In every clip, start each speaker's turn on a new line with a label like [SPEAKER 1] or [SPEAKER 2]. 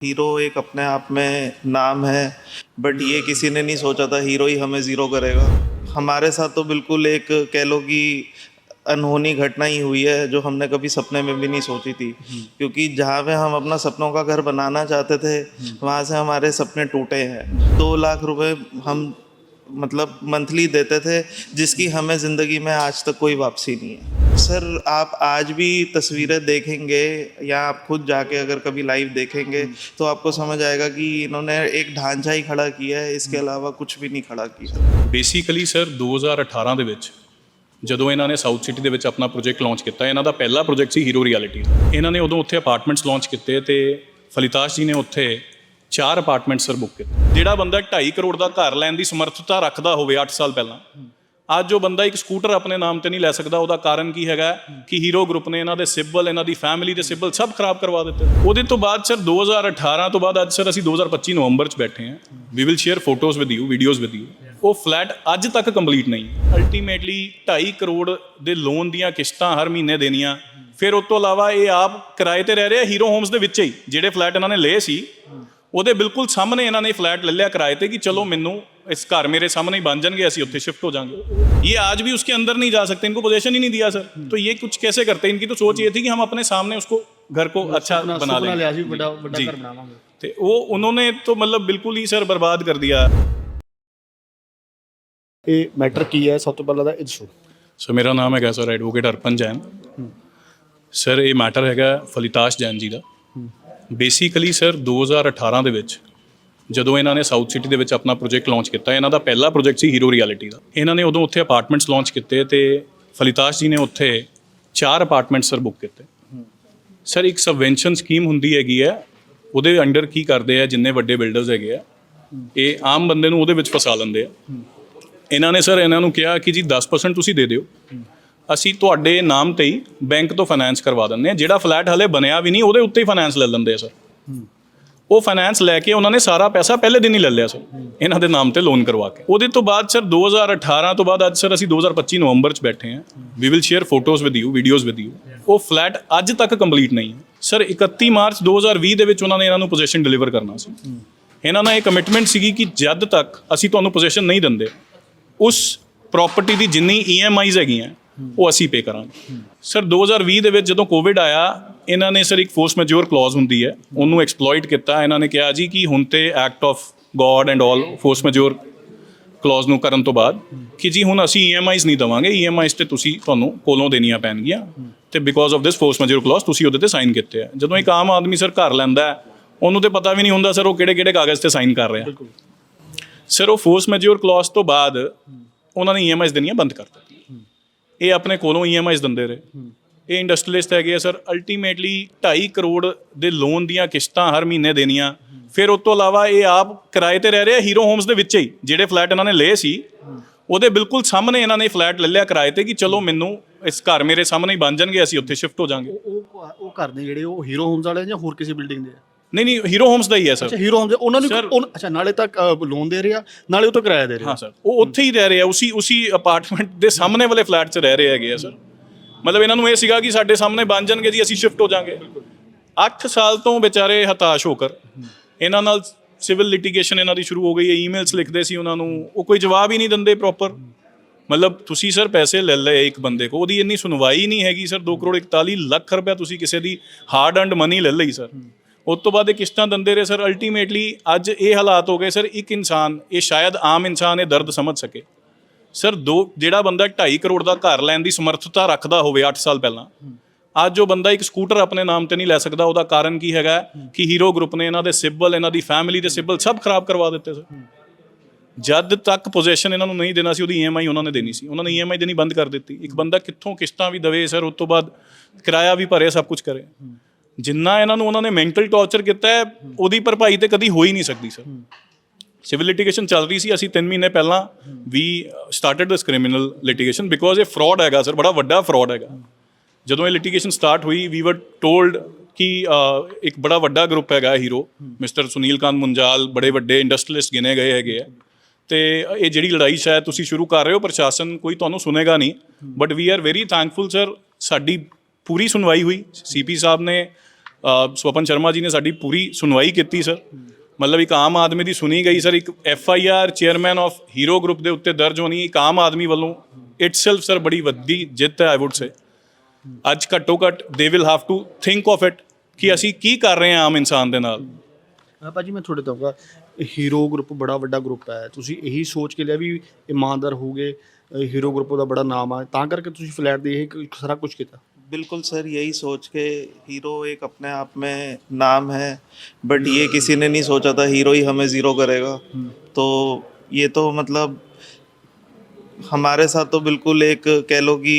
[SPEAKER 1] Hero एक अपने आप में नाम है, बट ये किसी ने नहीं सोचा था हीरो ही हमें ज़ीरो करेगा। हमारे साथ तो बिल्कुल एक कह लो कि अनहोनी घटना ही हुई है जो हमने कभी सपने में भी नहीं सोची थी। क्योंकि जहाँ पे हम अपना सपनों का घर बनाना चाहते थे, वहाँ से हमारे सपने टूटे हैं। 2 लाख रुपए हम मतलब मंथली देते थे, जिसकी हमें ज़िंदगी में आज तक कोई वापसी नहीं है। सर, आप आज भी तस्वीरें देखेंगे या आप खुद जाके अगर कभी लाइव देखेंगे तो आपको समझ आएगा कि इन्होंने एक ढांचा ही खड़ा किया है, इसके अलावा कुछ भी नहीं खड़ा किया।
[SPEAKER 2] ਬੇਸਿਕਲੀ ਸਰ 2018 ਦੇ ਵਿੱਚ ਜਦੋਂ ਇਹਨਾਂ ਨੇ ਸਾਊਥ ਸਿਟੀ ਦੇ ਵਿੱਚ ਆਪਣਾ ਪ੍ਰੋਜੈਕਟ ਲਾਂਚ ਕੀਤਾ, ਇਹਨਾਂ ਦਾ ਪਹਿਲਾ ਪ੍ਰੋਜੈਕਟ ਸੀ ਹੀਰੋ ਰਿਐਲਿਟੀ। ਇਹਨਾਂ ਨੇ ਉਦੋਂ ਉੱਥੇ ਅਪਾਰਟਮੈਂਟਸ ਲਾਂਚ ਕੀਤੇ ਤੇ ਫਲਿਤਾਸ਼ ਜੀ ਨੇ ਉੱਥੇ 4 ਅਪਾਰਟਮੈਂਟਸ ਸਰ ਬੁੱਕ ਕੀਤੇ। ਜਿਹੜਾ ਬੰਦਾ 2.5 ਕਰੋੜ ਦਾ ਘਰ ਲੈਣ ਦੀ ਸਮਰੱਥਾ ਰੱਖਦਾ ਹੋਵੇ 8 ਸਾਲ ਪਹਿਲਾਂ, ਅੱਜ ਉਹ ਬੰਦਾ ਇੱਕ ਸਕੂਟਰ ਆਪਣੇ ਨਾਮ ਤੇ ਨਹੀਂ ਲੈ ਸਕਦਾ। ਉਹਦਾ ਕਾਰਨ ਕੀ ਹੈਗਾ ਕਿ ਹੀਰੋ ਗਰੁੱਪ ਨੇ ਇਹਨਾਂ ਦੇ ਸਿਬਲ, ਇਹਨਾਂ ਦੀ ਫੈਮਿਲੀ ਦੇ ਸਿਬਲ ਸਭ ਖਰਾਬ ਕਰਵਾ ਦਿੱਤੇ। ਉਹਦੇ ਤੋਂ ਬਾਅਦ ਸਰ 2018 ਤੋਂ ਬਾਅਦ ਅੱਜ ਸਰ ਅਸੀਂ 2025 ਨਵੰਬਰ 'ਚ ਬੈਠੇ ਹਾਂ। We will share photos with you, videos with you. ਉਹ ਫਲੈਟ ਅੱਜ ਤੱਕ ਕੰਪਲੀਟ ਨਹੀਂ। ਅਲਟੀਮੇਟਲੀ 2.5 ਕਰੋੜ ਦੇ ਲੋਨ ਦੀਆਂ ਕਿਸ਼ਤਾਂ ਹਰ ਮਹੀਨੇ ਦੇਣੀਆਂ। ਫਿਰ ਉਸ ਤੋਂ ਇਲਾਵਾ ਇਹ ਆਪ ਕਿਰਾਏ ਤੇ ਰਹਿ ਰਹੇ ਹੀਰੋ ਹੋਮਸ ਦੇ ਵਿੱਚ ਹੀ। ਜਿਹੜੇ ਫਲੈਟ ਇਹਨਾਂ ਨੇ ਲਏ ਸੀ ਉਹਦੇ ਬਿਲਕੁਲ ਸਾਹਮਣੇ ਇਹਨਾਂ ਨੇ ਫਲैट ले लिया किराए पे कि चलो मैनू इस घर मेरे सामने ही बन जाएंगे, ऐसे उत्थे शिफ्ट हो जाएंगे। ये आज भी उसके अंदर नहीं जा सकते, इनको पोजीशन ही नहीं दिया सर। तो ये कुछ कैसे करते? इनकी तो सोच ये थी कि हम अपने सामने उसको घर को अच्छा बना लेंगे जी। तो वो उन्होंने तो मतलब बिल्कुल ही सर बर्बाद कर दिया।
[SPEAKER 3] ये मैटर की है सब तो पहला दा इशू।
[SPEAKER 2] सो मेरा नाम है सर एडवोकेट हरपन जैन। सर ये मैटर है फलिताश जैन जी का। ਬੇਸਿਕਲੀ ਸਰ 2018 ਦੇ ਵਿੱਚ ਜਦੋਂ ਇਹਨਾਂ ਨੇ ਸਾਊਥ ਸਿਟੀ ਦੇ ਵਿੱਚ ਆਪਣਾ ਪ੍ਰੋਜੈਕਟ ਲਾਂਚ ਕੀਤਾ, ਇਹਨਾਂ ਦਾ ਪਹਿਲਾ ਪ੍ਰੋਜੈਕਟ ਸੀ ਹੀਰੋ ਰਿਐਲਿਟੀ ਦਾ। ਇਹਨਾਂ ਨੇ ਉਦੋਂ ਉੱਥੇ ਅਪਾਰਟਮੈਂਟਸ ਲਾਂਚ ਕੀਤੇ ਤੇ ਫਲਿਤਾਸ਼ ਜੀ ਨੇ ਉੱਥੇ 4 ਅਪਾਰਟਮੈਂਟਸ ਸਰ ਬੁੱਕ ਕੀਤੇ। ਸਰ ਇੱਕ ਸਬਵੈਂਸ਼ਨ ਸਕੀਮ ਹੁੰਦੀ ਹੈਗੀ ਹੈ, ਉਹਦੇ ਅੰਡਰ ਕੀ ਕਰਦੇ ਆ ਜਿੰਨੇ ਵੱਡੇ ਬਿਲਡਰਸ ਹੈਗੇ ਆ, ਇਹ ਆਮ ਬੰਦੇ ਨੂੰ ਉਹਦੇ ਵਿੱਚ ਫਸਾ ਲੈਂਦੇ ਆ। ਇਹਨਾਂ ਨੇ ਸਰ ਇਹਨਾਂ ਨੂੰ ਕਿਹਾ ਕਿ ਜੀ 10% ਤੁਸੀਂ ਦੇ ਦਿਓ, ਅਸੀਂ ਤੁਹਾਡੇ ਨਾਮ ਤੇ ਹੀ ਬੈਂਕ ਤੋਂ ਫਾਈਨੈਂਸ ਕਰਵਾ ਦਿੰਦੇ ਹਾਂ। ਜਿਹੜਾ ਫਲੈਟ ਹਲੇ ਬਣਿਆ ਵੀ ਨਹੀਂ ਉਹਦੇ ਉੱਤੇ ਹੀ ਫਾਈਨੈਂਸ ਲੈ ਲੈਂਦੇ ਆ ਸਰ। ਉਹ ਫਾਈਨੈਂਸ ਲੈ ਕੇ ਉਹਨਾਂ ਨੇ ਸਾਰਾ ਪੈਸਾ ਪਹਿਲੇ ਦਿਨ ਹੀ ਲੈ ਲਿਆ ਸਰ, ਇਹਨਾਂ ਦੇ ਨਾਮ ਤੇ ਲੋਨ ਕਰਵਾ ਕੇ। ਉਹਦੇ ਤੋਂ ਬਾਅਦ ਸਰ 2018 ਤੋਂ ਬਾਅਦ ਅੱਜ ਸਰ ਅਸੀਂ 2025 ਨਵੰਬਰ 'ਚ ਬੈਠੇ ਹਾਂ। We will share photos with you, videos with you. ਉਹ ਫਲੈਟ ਅੱਜ ਤੱਕ ਕੰਪਲੀਟ ਨਹੀਂ ਹੈ ਸਰ। 31 ਮਾਰਚ 2020 ਦੇ ਵਿੱਚ ਉਹਨਾਂ ਨੇ ਇਹਨਾਂ ਨੂੰ ਪੋਜੀਸ਼ਨ ਡਿਲੀਵਰ ਕਰਨਾ ਸੀ। ਇਹਨਾਂ ਨਾਲ ਇਹ ਕਮਿਟਮੈਂਟ ਸੀਗੀ ਕਿ ਜਦ ਤੱਕ ਅਸੀਂ ਤੁਹਾਨੂੰ ਪੋਜੀਸ਼ਨ ਨਹੀਂ ਦਿੰਦੇ, ਉਸ ਪ੍ਰਾਪਰਟੀ ਦੀ ਜਿੰਨੀ EMIs ਹੈਗੀਆਂ ਉਹ ਅਸੀਂ ਪੇ ਕਰਾਂਗੇ। ਸਰ 2020 ਦੇ ਵਿੱਚ ਜਦੋਂ ਕੋਵਿਡ ਆਇਆ, ਇਹਨਾਂ ਨੇ ਸਰ ਇੱਕ ਫੋਰਸ ਮੈਜੋਰ ਕਲੌਜ਼ ਹੁੰਦੀ ਹੈ, ਉਹਨੂੰ ਐਕਸਪਲੋਇਟ ਕੀਤਾ। ਇਹਨਾਂ ਨੇ ਕਿਹਾ ਜੀ ਕਿ ਹੁਣ ਤੇ act of God and all force majeure clause ਨੂੰ ਕਰਨ ਤੋਂ ਬਾਅਦ ਕਿ ਜੀ ਹੁਣ ਅਸੀਂ EMIs ਨਹੀਂ ਦੇਵਾਂਗੇ, EMIs ਤੇ ਤੁਸੀਂ ਤੁਹਾਨੂੰ ਕੋਲੋਂ ਦੇਣੀਆਂ ਪੈਣਗੀਆਂ। ਤੇ because of this force majeure clause ਤੁਸੀਂ ਉਹਦੇ ਤੇ ਸਾਈਨ ਕੀਤੇ ਆ। ਜਦੋਂ ਇੱਕ ਆਮ ਆਦਮੀ ਸਰ ਘਰ ਲੈਂਦਾ, ਉਹਨੂੰ ਤੇ ਪਤਾ ਵੀ ਨਹੀਂ ਹੁੰਦਾ ਸਰ ਉਹ ਕਿਹੜੇ ਕਾਗਜ਼ ਤੇ ਸਾਈਨ ਕਰ ਰਿਹਾ। ਸਰ ਉਹ ਫੋਰਸ ਮੈਜੋਰ ਕਲੌਜ਼ ਤੋਂ ਬਾਅਦ ਉਹਨਾਂ ਨੇ EMIs ਦੇਣੀਆਂ ਬੰਦ ਕਰ ਦਿੱਤੀਆਂ। ਇਹ ਆਪਣੇ ਕੋਲੋਂ EMIs ਦਿੰਦੇ ਰਹੇ। ਇਹ ਇੰਡਸਟਰੀਅਲਿਸਟ ਹੈਗੇ ਆ ਸਰ। ਅਲਟੀਮੇਟਲੀ 2.5 ਕਰੋੜ ਦੇ ਲੋਨ ਦੀਆਂ ਕਿਸ਼ਤਾਂ ਹਰ ਮਹੀਨੇ ਦੇਣੀਆਂ। ਫਿਰ ਉਸ ਤੋਂ ਇਲਾਵਾ ਇਹ ਆਪ ਕਿਰਾਏ ਤੇ ਰਹਿ ਰਹੇ ਹੀਰੋ ਹੋਮਸ ਦੇ ਵਿੱਚ ਹੀ। ਜਿਹੜੇ ਫਲੈਟ ਇਹਨਾਂ ਨੇ ਲਏ ਸੀ ਉਹਦੇ ਬਿਲਕੁਲ ਸਾਹਮਣੇ ਇਹਨਾਂ ਨੇ ਫਲੈਟ ਲੈ ਲਿਆ ਕਿਰਾਏ ਤੇ ਕਿ ਚਲੋ ਮੈਨੂੰ ਇਸ ਘਰ ਮੇਰੇ ਸਾਹਮਣੇ ਹੀ ਬਣ ਜਾਣਗੇ, ਅਸੀਂ ਉੱਥੇ ਸ਼ਿਫਟ ਹੋ ਜਾਵਾਂਗੇ।
[SPEAKER 3] ਉਹ ਘਰ ਨੇ ਜਿਹੜੇ ਉਹ ਹੀਰੋ ਹੋਮਸ ਵਾਲੇ ਜਾਂ ਹੋਰ ਕਿਸੇ ਬਿਲਡਿੰਗ ਦੇ?
[SPEAKER 2] ਨਹੀਂ ਹੀਰੋ ਹੋਮਸ ਦਾ ਹੀ ਹੈ ਸਰ।
[SPEAKER 3] ਅੱਛਾ, ਹੀਰੋ ਹੋਮਸ ਉਹਨਾਂ ਨੂੰ ਅੱਛਾ ਨਾਲੇ ਤੱਕ ਲੋਨ ਦੇ ਰਿਹਾ, ਨਾਲੇ ਉਹ ਤੋਂ ਕਿਰਾਇਆ ਦੇ ਰਿਹਾ।
[SPEAKER 2] ਹਾਂ ਸਰ, ਉਹ ਉੱਥੇ ਹੀ ਰਹਿ ਰਹੇ ਆ, ਉਸੀ ਅਪਾਰਟਮੈਂਟ ਦੇ ਸਾਹਮਣੇ ਵਾਲੇ ਫਲੈਟ 'ਚ ਰਹਿ ਰਹੇ ਹੈਗੇ ਆ ਸਰ। ਮਤਲਬ ਇਹਨਾਂ ਨੂੰ ਇਹ ਸੀਗਾ ਕਿ ਸਾਡੇ ਸਾਹਮਣੇ ਬਣ ਜਾਣਗੇ ਜੀ, ਅਸੀਂ ਸ਼ਿਫਟ ਹੋ ਜਾਵਾਂਗੇ। 8 ਸਾਲ ਤੋਂ ਵਿਚਾਰੇ ਹਤਾਸ਼ ਹੋ ਕਰ ਇਹਨਾਂ ਨਾਲ ਸਿਵਲ ਲਿਟੀਗੇਸ਼ਨ ਇਹਨਾਂ ਦੀ ਸ਼ੁਰੂ ਹੋ ਗਈ ਹੈ। ਈਮੇਲਸ ਲਿਖਦੇ ਸੀ ਉਹਨਾਂ ਨੂੰ, ਉਹ ਕੋਈ ਜਵਾਬ ਹੀ ਨਹੀਂ ਦਿੰਦੇ ਪ੍ਰੋਪਰ। ਮਤਲਬ ਤੁਸੀਂ ਸਰ ਪੈਸੇ ਲੈ ਲਏ ਇੱਕ ਬੰਦੇ ਕੋਲ, ਉਹਦੀ ਇੰਨੀ ਸੁਣਵਾਈ ਨਹੀਂ ਹੈਗੀ ਸਰ। 2 ਕਰੋੜ 41 ਲੱਖ ਰੁਪਇਆ ਤੁਸੀਂ ਕਿਸੇ ਦੀ ਹਾਰਡ ਅਰਨਡ ਮਨੀ ਲੈ ਲਈ ਸਰ। ਉਸ ਤੋਂ ਬਾਅਦ ਇਹ ਕਿਸ਼ਤਾਂ ਦਿੰਦੇ ਰਹੇ ਸਰ। ਅਲਟੀਮੇਟਲੀ ਅੱਜ ਇਹ ਹਾਲਾਤ ਹੋ ਗਏ ਸਰ। ਇੱਕ ਇਨਸਾਨ, ਇਹ ਸ਼ਾਇਦ ਆਮ ਇਨਸਾਨ ਇਹ ਦਰਦ ਸਮਝ ਸਕੇ ਸਰ। ਜਿਹੜਾ ਬੰਦਾ 2.5 ਕਰੋੜ ਦਾ ਘਰ ਲੈਣ ਦੀ ਸਮਰੱਥਾ ਰੱਖਦਾ ਹੋਵੇ 8 ਸਾਲ ਪਹਿਲਾਂ, ਅੱਜ ਉਹ ਬੰਦਾ ਇੱਕ ਸਕੂਟਰ ਆਪਣੇ ਨਾਮ ਤੇ ਨਹੀਂ ਲੈ ਸਕਦਾ। ਉਹਦਾ ਕਾਰਨ ਕੀ ਹੈਗਾ ਕਿ ਹੀਰੋ ਗਰੁੱਪ ਨੇ ਇਹਨਾਂ ਦੇ ਸਿਬਲ, ਇਹਨਾਂ ਦੀ ਫੈਮਿਲੀ ਦੇ ਸਿਬਲ ਸਭ ਖਰਾਬ ਕਰਵਾ ਦਿੱਤੇ ਸਰ। ਜਦ ਤੱਕ ਪੋਜੀਸ਼ਨ ਇਹਨਾਂ ਨੂੰ ਨਹੀਂ ਦੇਣਾ ਸੀ, ਉਹਦੀ EMI ਉਹਨਾਂ ਨੇ ਦੇਣੀ ਸੀ। ਉਹਨਾਂ ਨੇ EMI ਦੇਣੀ ਬੰਦ ਕਰ ਦਿੱਤੀ। ਇੱਕ ਬੰਦਾ ਕਿੱਥੋਂ ਕਿਸ਼ਤਾਂ ਵੀ ਦੇਵੇ ਸਰ, ਉਸ ਤੋਂ ਬਾਅਦ ਕਿਰਾਇਆ ਵੀ ਭਰੇ, ਸਭ ਕੁਝ ਕਰੇ। ਜਿੰਨਾ ਇਹਨਾਂ ਨੂੰ ਉਹਨਾਂ ਨੇ ਮੈਂਟਲ ਟੌਰਚਰ ਕੀਤਾ ਹੈ, ਉਹਦੀ ਭਰਪਾਈ ਤੇ ਕਦੀ ਹੋ ਹੀ ਨਹੀਂ ਸਕਦੀ ਸਰ। ਸਿਵਲ ਲਿਟੀਗੇਸ਼ਨ ਚੱਲ ਰਹੀ ਸੀ। ਅਸੀਂ 3 ਮਹੀਨੇ ਪਹਿਲਾਂ we started this criminal litigation because ਇਹ ਫਰਾਡ ਹੈਗਾ ਸਰ, ਬੜਾ ਵੱਡਾ ਫਰਾਡ ਹੈਗਾ। ਜਦੋਂ ਇਹ ਲਿਟੀਗੇਸ਼ਨ ਸਟਾਰਟ ਹੋਈ, ਵੀ ਵਰ ਟੋਲਡ ਕਿ ਇੱਕ ਬੜਾ ਵੱਡਾ ਗਰੁੱਪ ਹੈਗਾ ਹੀਰੋ, ਮਿਸਟਰ ਸੁਨੀਲ ਕਾਂਤ ਮੁੰਜਾਲ, ਬੜੇ ਵੱਡੇ ਇੰਡਸਟਰੀਅਲਿਸਟ ਗਿਣੇ ਗਏ ਹੈਗੇ ਆ। ਤੇ ਇਹ ਜਿਹੜੀ ਲੜਾਈ ਸ਼ਾਇਦ ਤੁਸੀਂ ਸ਼ੁਰੂ ਕਰ ਰਹੇ ਹੋ, ਪ੍ਰਸ਼ਾਸਨ ਕੋਈ ਤੁਹਾਨੂੰ ਸੁਣੇਗਾ ਨਹੀਂ, but we are very thankful sir. ਸਾਡੀ ਪੂਰੀ ਸੁਣਵਾਈ ਹੋਈ। CP ਸਾਹਿਬ ਨੇ ਸਵਪਨ ਸ਼ਰਮਾ ਜੀ ਨੇ ਸਾਡੀ ਪੂਰੀ ਸੁਣਵਾਈ ਕੀਤੀ ਸਰ। ਮਤਲਬ ਇੱਕ ਆਮ ਆਦਮੀ ਦੀ ਸੁਣੀ ਗਈ ਸਰ। ਇੱਕ FIR chairman of hero group ਦੇ ਉੱਤੇ ਦਰਜ ਹੋਣੀ ਇੱਕ ਆਮ ਆਦਮੀ ਵੱਲੋਂ ਇਟਸੈਲਫ ਸਰ ਬੜੀ ਵੱਡੀ ਜਿੱਤ ਹੈ ਆਈ ਵੁੱਡ ਸੇ। ਅੱਜ ਘੱਟੋ ਘੱਟ they will have to think of it ਕਿ ਅਸੀਂ ਕੀ ਕਰ ਰਹੇ ਹਾਂ ਆਮ ਇਨਸਾਨ ਦੇ ਨਾਲ।
[SPEAKER 3] ਭਾਜੀ ਮੈਂ ਤੁਹਾਡੇ ਤੋਂ ਹੀਰੋ ਗਰੁੱਪ ਬੜਾ ਵੱਡਾ ਗਰੁੱਪ ਹੈ, ਤੁਸੀਂ ਇਹੀ ਸੋਚ ਕੇ ਲਿਆ ਵੀ ਇਮਾਨਦਾਰ ਹੋਗੇ, ਹੀरो ग्रुप का बड़ा नाम है ਤਾਂ ਕਰਕੇ ਤੁਸੀਂ ਫਲੈਟ ਦੇ ਇਹ ਸਾਰਾ ਕੁਝ ਕੀਤਾ।
[SPEAKER 1] बिल्कुल सर, यही सोच के हीरो एक अपने आप में नाम है, बट ये किसी ने नहीं सोचा था हीरो ही हमें ज़ीरो करेगा। तो ये तो मतलब हमारे साथ तो बिल्कुल एक कह लो कि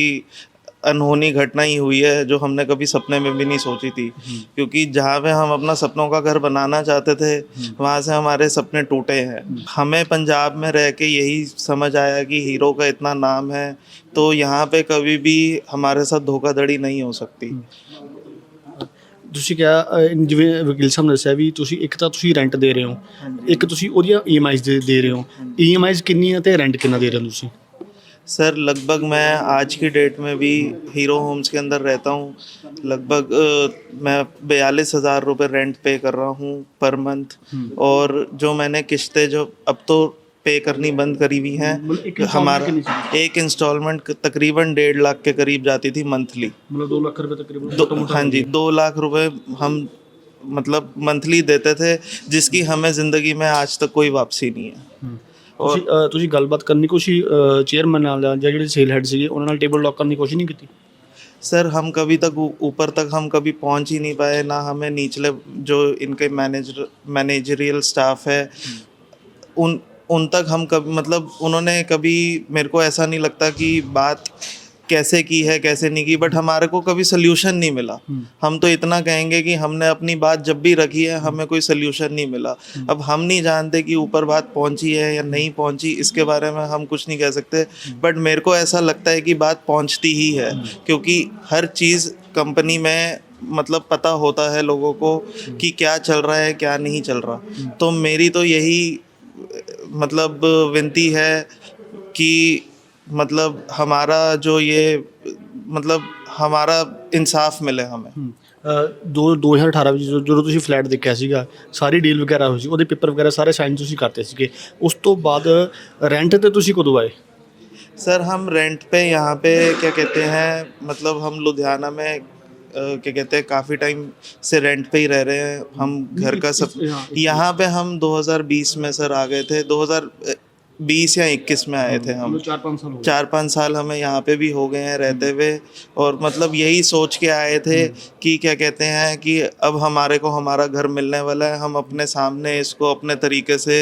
[SPEAKER 1] अनहोनी घटना ही हुई है जो हमने कभी सपने में भी नहीं सोची थी। क्योंकि जहाँ पे हम अपना सपनों का घर बनाना चाहते थे वहाँ से हमारे सपने टूटे हैं। हमें पंजाब में रह के यही समझ आया कि हीरो का इतना नाम है तो यहाँ पे कभी भी हमारे साथ धोखाधड़ी नहीं हो सकती।
[SPEAKER 3] ਤੁਸੀਂ ਕਿਹਾ ਜਿਵੇਂ ਵਕੀਲ ਸਾਹਿਬ ਨੇ ਦੱਸਿਆ ਵੀ ਤੁਸੀਂ ਇੱਕ ਤਾਂ ਤੁਸੀਂ ਰੈਂਟ ਦੇ ਰਹੇ ਹੋ, ਇੱਕ ਤੁਸੀਂ ਉਹਦੀਆਂ EMIs ਦੇ ਰਹੇ ਹੋ। EMIs ਕਿੰਨੀ ਹੈ ਤੇ ਰੈਂਟ ਕਿੰਨਾ ਦੇ ਰਹੇ ਹੋ ਤੁਸੀਂ?
[SPEAKER 1] सर लगभग मैं आज की डेट में भी हीरो होम्स के अंदर रहता हूँ, लगभग मैं 42,000 रुपये रेंट पे कर रहा हूँ पर मंथ। और जो मैंने किस्तें जो अब तो पे करनी बंद करी हुई हैं, हमारा एक इंस्टॉलमेंट तकरीबन 1.5 लाख के करीब जाती थी मंथली।
[SPEAKER 3] मतलब 2 लाख रुपये तकरीबन?
[SPEAKER 1] हाँ जी, 2 लाख रुपए हम मतलब मंथली देते थे, जिसकी हमें ज़िंदगी में आज तक कोई वापसी नहीं है।
[SPEAKER 3] ਤੁਸੀਂ ਗੱਲਬਾਤ ਕਰਨ ਦੀ ਕੋਸ਼ਿਸ਼ ਚੇਅਰਮੈਨ ਨਾਲ ਜਾਂ ਜਿਹੜੇ ਸੇਲ ਹੈਡ ਸੀਗੇ ਉਹਨਾਂ ਨਾਲ ਟੇਬਲ ਲੌਕ ਕਰਨ ਦੀ ਕੋਸ਼ਿਸ਼ ਨਹੀਂ ਕੀਤੀ?
[SPEAKER 1] सर हम कभी तक ऊपर तक हम कभी पहुंच ही नहीं पाए, ना हमें निचले जो इनके मैनेजरियल स्टाफ है उन तक हम कभी मतलब उन्होंने कभी मेरे को ऐसा नहीं लगता कि बात कैसे की है कैसे नहीं की, बट हमारे को कभी सल्यूशन नहीं मिला। हम तो इतना कहेंगे कि हमने अपनी बात जब भी रखी है हमें कोई सल्यूशन नहीं मिला। अब हम नहीं जानते कि ऊपर बात पहुंची है या नहीं पहुंची, इसके बारे में हम कुछ नहीं कह सकते, बट मेरे को ऐसा लगता है कि बात पहुंचती ही है। क्योंकि हर चीज़ कंपनी में मतलब पता होता है लोगों को कि क्या चल रहा है क्या नहीं चल रहा। तो मेरी तो यही मतलब विनती है कि मतलब हमारा जो ये मतलब हमारा इंसाफ मिले हमें।
[SPEAKER 3] 2018 ਵਿੱਚ ਜਦੋਂ ਤੁਸੀਂ ਫਲੈਟ ਦੇਖਿਆ ਸੀਗਾ ਸਾਰੀ ਡੀਲ ਵਗੈਰਾ ਹੋਈ ਸੀ, ਉਹਦੇ ਪੇਪਰ ਵਗੈਰਾ ਸਾਰੇ ਸਾਈਨ ਤੁਸੀਂ ਕਰਤੇ ਸੀਗੇ, ਉਸ ਤੋਂ ਬਾਅਦ ਰੈਂਟ ਤੇ ਤੁਸੀਂ ਕਦੋਂ ਆਏ?
[SPEAKER 1] सर हम रेंट पे यहाँ पे क्या कहते हैं मतलब हम लुधियाना में क्या कहते हैं काफ़ी टाइम से रेंट पे ही रह रहे हैं हम। घर का सब यहाँ पे हम 2020 में सर आ गए थे, 2020 या 21 में आए थे हम। 4-5 साल हमें यहाँ पे भी हो गए हैं रहते हुए। और मतलब यही सोच के आए थे कि क्या कहते हैं कि अब हमारे को हमारा घर मिलने वाला है, हम अपने सामने इसको अपने तरीके से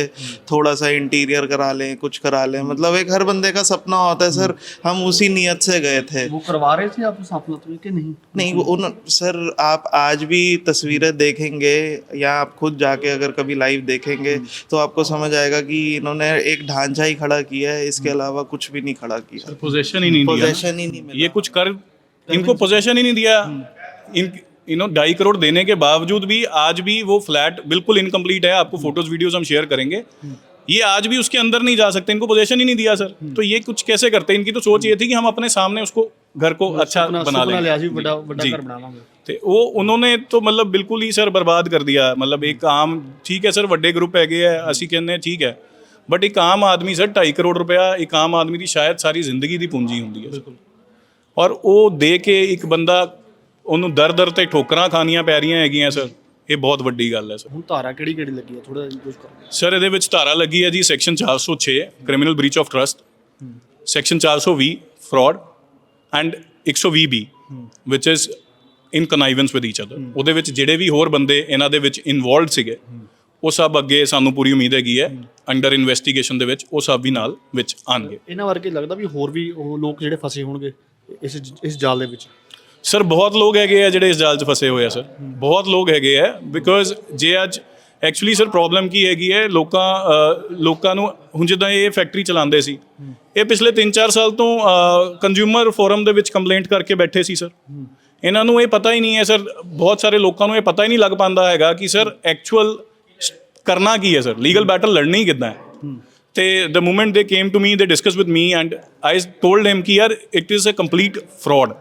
[SPEAKER 1] थोड़ा सा इंटीरियर करा लें, कुछ करा लें। मतलब एक हर बंदे का सपना होता है सर, हम उसी नीयत से गए थे।
[SPEAKER 3] वो करवा रहे थे आप सपना तो कि नहीं?
[SPEAKER 1] नहीं सर आप आज भी तस्वीरें देखेंगे या आप खुद जाके अगर कभी लाइव देखेंगे तो आपको समझ आएगा कि इन्होंने एक ढांचा ही खड़ा किया है, इसके अलावा कुछ भी नहीं खड़ा किया।
[SPEAKER 2] पोजेशन ही नहीं दिया,
[SPEAKER 1] पोजेशन ही नहीं मिला।
[SPEAKER 2] ये कुछ कर इनको पोजेशन ही नहीं दिया। इन 2.5 करोड़ देने के बावजूद भी आज भी वो फ्लैट बिल्कुल इनकम्प्लीट है। आपको फोटोज वीडियोज हम शेयर करेंगे, ये आज भी उसके अंदर नहीं जा सकते, इनको पोजेशन ही नहीं दिया सर। तो ये कुछ कैसे करते हैं? इनकी तो सोच ये थी कि हम अपने सामने उसको घर को अच्छा बना लेंगे, ਤੇ ਉਹ ਉਹਨਾਂ तो मतलब बिल्कुल ही सर बर्बाद कर दिया। मतलब एक आम ठीक है सर ਵੱਡੇ ਗਰੁੱਪ ਹੈਗੇ ਆ, ਅਸੀਂ ਕਹਿੰਦੇ ਠੀਕ ਹੈ, ਬਟ ਇੱਕ ਆਮ ਆਦਮੀ ਸਰ 2.5 ਕਰੋੜ ਰੁਪਇਆ ਇੱਕ ਆਮ ਆਦਮੀ ਦੀ ਸ਼ਾਇਦ ਸਾਰੀ ਜ਼ਿੰਦਗੀ ਦੀ ਪੂੰਜੀ ਹੁੰਦੀ ਹੈ। ਔਰ ਉਹ ਦੇ ਕੇ ਇੱਕ ਬੰਦਾ ਉਹਨੂੰ ਦਰ ਤੇ ਠੋਕਰਾਂ ਖਾਣੀਆਂ ਪੈ ਰਹੀਆਂ ਹੈਗੀਆਂ ਸਰ, ਇਹ ਬਹੁਤ ਵੱਡੀ ਗੱਲ ਹੈ ਸਰ।
[SPEAKER 3] ਹੁਣ ਧਾਰਾ ਕਿਹੜੀ ਲੱਗੀ ਹੈ ਥੋੜਾ ਕੁਝ ਕਰੋ
[SPEAKER 2] ਸਰ? ਇਹਦੇ ਵਿੱਚ ਧਾਰਾ ਲੱਗੀ ਹੈ ਜੀ section 406 criminal breach of trust, section 420 fraud and 120B which is in connivance with each other. ਉਹਦੇ ਵਿੱਚ ਜਿਹੜੇ ਵੀ ਹੋਰ ਬੰਦੇ ਇਹਨਾਂ ਦੇ ਵਿੱਚ ਇਨਵੋਲਵਡ ਸੀਗੇ ਉਹ ਸਭ ਅੱਗੇ ਸਾਨੂੰ ਪੂਰੀ ਉਮੀਦ ਹੈਗੀ ਹੈ ਅੰਡਰ ਇਨਵੈਸਟੀਗੇਸ਼ਨ ਦੇ ਵਿੱਚ ਉਹ ਸਭ ਵੀ ਨਾਲ ਵਿੱਚ ਆਉਣਗੇ।
[SPEAKER 3] ਇਹਨਾਂ ਵਰਗੇ ਲੱਗਦਾ ਵੀ ਹੋਰ ਵੀ ਉਹ ਲੋਕ ਜਿਹੜੇ ਫਸੇ ਹੋਣਗੇ ਇਸ ਜਾਲ ਦੇ ਵਿੱਚ?
[SPEAKER 2] ਸਰ ਬਹੁਤ ਲੋਕ ਹੈਗੇ ਆ ਜਿਹੜੇ ਇਸ ਜਾਲ 'ਚ ਫਸੇ ਹੋਏ ਆ ਸਰ, ਬਹੁਤ ਲੋਕ ਹੈਗੇ ਆ। ਬਿਕੋਜ਼ ਜੇ ਅੱਜ ਐਕਚੁਅਲੀ ਸਰ ਪ੍ਰੋਬਲਮ ਕੀ ਹੈਗੀ ਹੈ, ਲੋਕਾਂ ਨੂੰ ਹੁਣ ਜਿੱਦਾਂ ਇਹ ਫੈਕਟਰੀ ਚਲਾਉਂਦੇ ਸੀ, ਇਹ ਪਿਛਲੇ 3-4 ਸਾਲ ਤੋਂ ਕੰਜ਼ਿਊਮਰ ਫੋਰਮ ਦੇ ਵਿੱਚ ਕੰਪਲੇਂਟ ਕਰਕੇ ਬੈਠੇ ਸੀ ਸਰ। ਇਹਨਾਂ ਨੂੰ ਇਹ ਪਤਾ ਹੀ ਨਹੀਂ ਹੈ ਸਰ, ਬਹੁਤ ਸਾਰੇ ਲੋਕਾਂ ਨੂੰ ਇਹ ਪਤਾ ਹੀ ਨਹੀਂ ਲੱਗ ਪਾਉਂਦਾ ਹੈਗਾ ਕਿ ਸਰ ਐਕਚੁਅਲ ਕਰਨਾ ਕੀ ਹੈ ਸਰ, ਲੀਗਲ ਬੈਟਲ ਲੜਨੀ ਕਿੱਦਾਂ ਹੈ। ਤੇ the moment they came to me they discuss with me and I told him ਕਿ ਯਾਰ it is a complete fraud,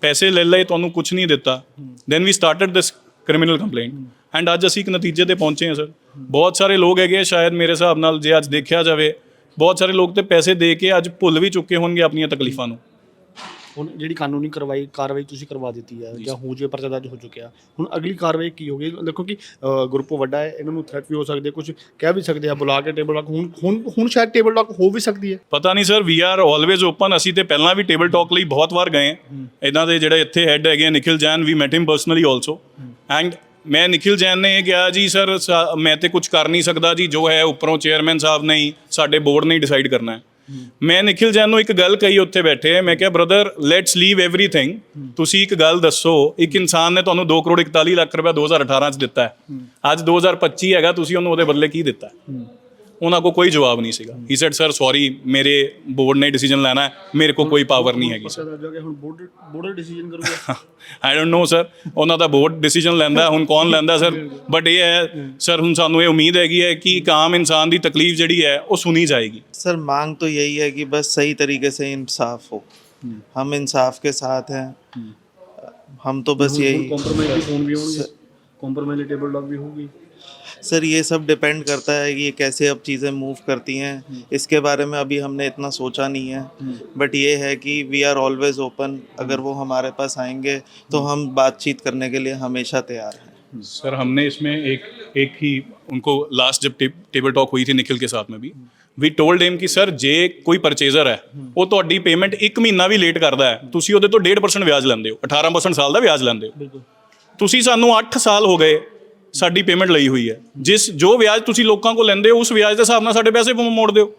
[SPEAKER 2] ਪੈਸੇ ਲੈ ਲਏ ਤੁਹਾਨੂੰ ਕੁਛ ਨਹੀਂ ਦਿੱਤਾ। Then we started this criminal complaint and ਅੱਜ ਅਸੀਂ ਇੱਕ ਨਤੀਜੇ ਤੇ ਪਹੁੰਚੇ ਹਾਂ ਸਰ। ਬਹੁਤ ਸਾਰੇ ਲੋਕ ਹੈਗੇ ਆ, ਸ਼ਾਇਦ ਮੇਰੇ ਹਿਸਾਬ ਨਾਲ ਜੇ ਅੱਜ ਦੇਖਿਆ ਜਾਵੇ ਬਹੁਤ ਸਾਰੇ ਲੋਕ ਤੇ ਪੈਸੇ ਦੇ ਕੇ ਅੱਜ ਭੁੱਲ ਵੀ ਚੁੱਕੇ ਹੋਣਗੇ ਆਪਣੀਆਂ ਤਕਲੀਫਾਂ ਨੂੰ।
[SPEAKER 3] ਹੁਣ ਜਿਹੜੀ ਕਾਨੂੰਨੀ ਕਾਰਵਾਈ ਤੁਸੀਂ ਕਰਵਾ ਦਿੱਤੀ ਹੈ ਜਾਂ ਹੋ ਜੇ ਪਰਚਾ ਦਰਜ ਹੋ ਚੁੱਕਿਆ, ਹੁਣ ਅਗਲੀ ਕਾਰਵਾਈ ਕੀ ਹੋਗੀ? ਦੇਖੋ ਕਿ ਗਰੁੱਪ ਵੱਡਾ ਹੈ, ਇਹਨਾਂ ਨੂੰ ਥ੍ਰੈਟ ਵੀ ਹੋ ਸਕਦੇ, ਕੁਝ ਕਹਿ ਵੀ ਸਕਦੇ ਆ, ਬੁਲਾ ਕੇ ਟੇਬਲ ਟਾਕ। ਹੁਣ ਸ਼ਾਇਦ ਟੇਬਲ ਟਾਕ ਹੋ ਵੀ ਸਕਦੀ ਹੈ,
[SPEAKER 2] ਪਤਾ ਨਹੀਂ sir. We are always open. ਅਸੀਂ ਤੇ ਪਹਿਲਾਂ ਵੀ ਟੇਬਲ ਟਾਕ ਲਈ ਬਹੁਤ ਵਾਰ ਗਏ। ਇਹਨਾਂ ਦੇ ਜਿਹੜੇ ਇੱਥੇ ਹੈੱਡ ਹੈਗੇ Nikhil Jain, we met him personally also and ਮੈਂ ਨਿਖਿਲ ਜੈਨ ਨੇ ਇਹ ਕਿਹਾ ਜੀ ਸਰ ਮੈਂ ਤੇ ਕੁਝ ਕਰ ਨਹੀਂ ਸਕਦਾ ਜੀ, ਜੋ ਹੈ ਉੱਪਰੋਂ ਚੇਅਰਮੈਨ ਸਾਹਿਬ ਨੇ ਹੀ, ਸਾਡੇ ਬੋਰਡ ਨੇ ਹੀ ਡਿਸਾਈਡ ਕਰਨਾ ਹੈ। ਮੈਂ ਨਿਖਿਲ ਜੈਨ ਨੂੰ ਇੱਕ ਗੱਲ ਕਹੀ ਉੱਥੇ ਬੈਠੇ, ਮੈਂ ਕਿਹਾ ਬ੍ਰਦਰ ਲੈਟਸ ਲੀਵ ਐਵਰੀਥਿੰਗ। ਤੁਸੀਂ ਇੱਕ ਗੱਲ ਦੱਸੋ, ਇੱਕ ਇਨਸਾਨ ਨੇ ਤੁਹਾਨੂੰ 2 ਕਰੋੜ 41 ਲੱਖ ਰੁਪਏ 2018 'ਚ ਦਿੱਤਾ ਹੈ, ਅੱਜ 2025 ਹੈਗਾ, ਤੁਸੀਂ ਉਹਨੂੰ ਉਹਦੇ ਬਦਲੇ ਕੀ ਦਿੱਤਾ? ਉਹਨਾਂ ਕੋਲ ਕੋਈ ਜਵਾਬ ਨਹੀਂ ਸੀਗਾ। ਹੀ ਸੈਡ ਸਰ ਸੌਰੀ, ਮੇਰੇ ਬੋਰਡ ਨੇ ਡਿਸੀਜਨ ਲੈਣਾ ਹੈ, ਮੇਰੇ ਕੋਲ ਕੋਈ ਪਾਵਰ ਨਹੀਂ ਹੈਗੀ ਸਰ।
[SPEAKER 3] ਹੁਣ ਬੋਰਡ ਡਿਸੀਜਨ ਕਰੂਗਾ।
[SPEAKER 2] ਆਈ ਡੋਂਟ ਨੋ ਸਰ, ਉਹਨਾਂ ਦਾ ਬੋਰਡ ਡਿਸੀਜਨ ਲੈਂਦਾ, ਹੁਣ ਕੌਣ ਲੈਂਦਾ ਸਰ। ਬਟ ਇਹ ਹੈ ਸਰ, ਹੁਣ ਸਾਨੂੰ ਇਹ ਉਮੀਦ ਹੈਗੀ ਹੈ ਕਿ ਇੱਕ ਆਮ ਇਨਸਾਨ ਦੀ ਤਕਲੀਫ ਜਿਹੜੀ ਹੈ ਉਹ ਸੁਣੀ ਜਾਏਗੀ।
[SPEAKER 1] सर मांग तो यही है कि बस सही तरीके से इंसाफ हो। हम इंसाफ के साथ हैं। हम तो बस यही
[SPEAKER 3] कॉम्प्रोमाइज टेबल टॉक भी होगी।
[SPEAKER 1] सर ये सब डिपेंड करता है कि ये कैसे अब चीज़ें मूव करती हैं, इसके बारे में अभी हमने इतना सोचा नहीं है। बट ये है कि वी आर ऑलवेज ओपन। अगर वो हमारे पास आएंगे तो हम बातचीत करने के लिए हमेशा तैयार हैं।
[SPEAKER 2] सर हमने इसमें एक ही उनको लास्ट जब टेबल टॉक हुई थी निखिल के साथ में भी ਵੀ ਟੋਲਡ ਹਿਮ ਕਿ ਸਰ ਜੇ ਕੋਈ ਪਰਚੇਜ਼ਰ ਹੈ ਉਹ ਤੁਹਾਡੀ ਪੇਮੈਂਟ 1 ਮਹੀਨਾ ਵੀ ਲੇਟ ਕਰਦਾ ਹੈ, ਤੁਸੀਂ ਉਹਦੇ ਤੋਂ 1.5% ਵਿਆਜ ਲੈਂਦੇ ਹੋ, 18% ਸਾਲ ਦਾ ਵਿਆਜ ਲੈਂਦੇ ਹੋ। ਤੁਸੀਂ ਸਾਨੂੰ 8 ਸਾਲ ਹੋ ਗਏ ਸਾਡੀ ਪੇਮੈਂਟ ਲਈ ਹੋਈ ਹੈ, ਜੋ ਵਿਆਜ ਤੁਸੀਂ ਲੋਕਾਂ ਕੋਲ ਲੈਂਦੇ ਹੋ ਉਸ ਵਿਆਜ ਦੇ ਹਿਸਾਬ ਨਾਲ ਸਾਡੇ ਪੈਸੇ ਮੋੜ ਦਿਓ।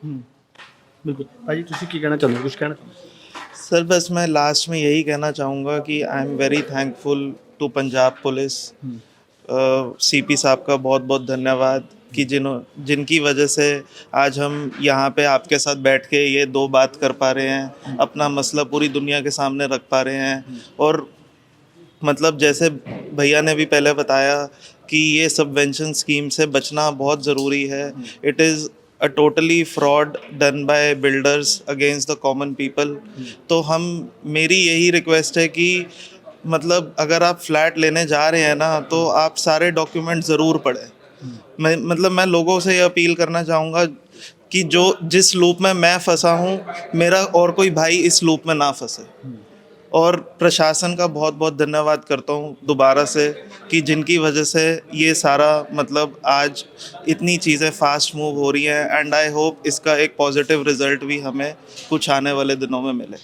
[SPEAKER 3] ਬਿਲਕੁਲ ਭਾਜੀ, ਤੁਸੀਂ ਕੀ ਕਹਿਣਾ ਚਾਹੁੰਦੇ ਹੋ? ਕੁਝ ਕਹਿਣਾ ਚਾਹੁੰਦੇ?
[SPEAKER 1] सर बस मैं लास्ट में यही कहना चाहूँगा कि I am very thankful to Punjab police. CP साहब का बहुत बहुत धन्यवाद कि जिनकी वजह से आज हम यहाँ पे आपके साथ बैठ के ये 2 बात कर पा रहे हैं, अपना मसला पूरी दुनिया के सामने रख पा रहे हैं। और मतलब जैसे भैया ने भी पहले बताया कि ये सबवेंशन स्कीम से बचना बहुत ज़रूरी है। It is a totally fraud done by builders against the common people. तो मेरी यही रिक्वेस्ट है कि मतलब अगर आप फ्लैट लेने जा रहे हैं ना तो आप सारे डॉक्यूमेंट ज़रूर पढ़ें। मैं लोगों से ये अपील करना चाहूँगा कि जिस लूप में मैं फंसा हूँ, मेरा और कोई भाई इस लूप में ना फंसे। और प्रशासन का बहुत बहुत धन्यवाद करता हूँ दोबारा से कि जिनकी वजह से ये सारा मतलब आज इतनी चीज़ें फास्ट मूव हो रही हैं। एंड आई होप इसका एक पॉजिटिव रिज़ल्ट भी हमें कुछ आने वाले दिनों में मिले।